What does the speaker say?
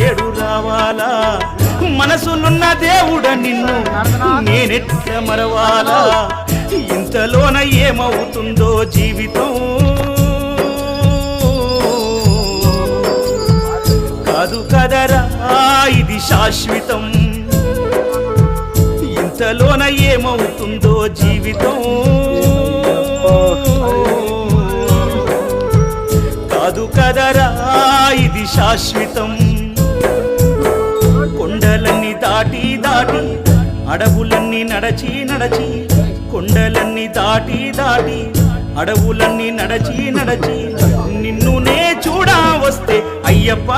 ఏడు రావాలా మనసులున్న దేవుడ నిన్ను నేనెట్ల మరవాలా ఇంతలోన ఏమవుతుందో జీవితం కాదు కదరా ఇది శాశ్వతం ఇంతలోన ఏమవుతుందో జీవితం కాదు కదరా ఇది శాశ్వతం కొండలన్నీ దాటి దాటి అడవులన్నీ నడచి నడచి కొండలన్నీ దాటి దాటి అడవులన్నీ నడచి నడచి నిన్ను నే చూడా వస్తే అయ్యప్ప